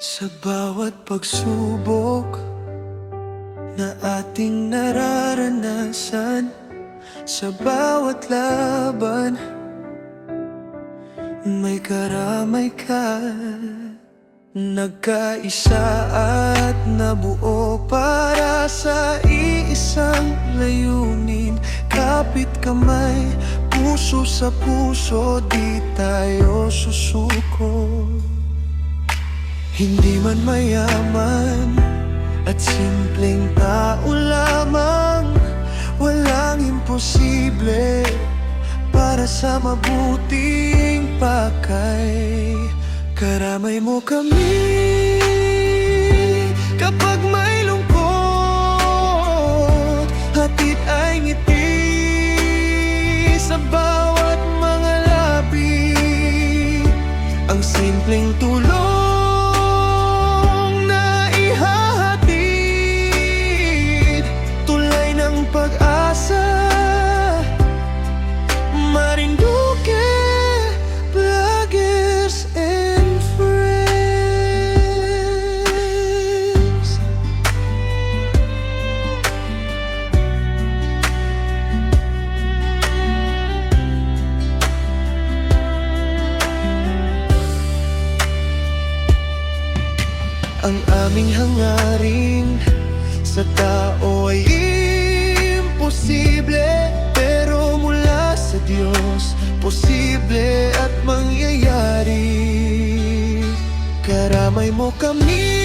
Sa bawat pagsubok na ating nararanasan, sa bawat laban, may karamay ka. Nagkaisa at nabuo para sa iisang layunin. Kapit kamay, puso sa puso, di tayo susuko. Hindi man mayaman at simpleng tao lamang, walang imposible para sa mabuting pakay. Karamay mo kami kapag may lungkot, hatid ay ngiti sa bawat mga labi. Ang simpleng tulong na ihahatid, tulay ng pag-asa. Marinduque Vloggers and Friends. Ang aming hangarin sa tao ay imposible, pero mula sa Diyos posible at mangyayari. Karamay mo kami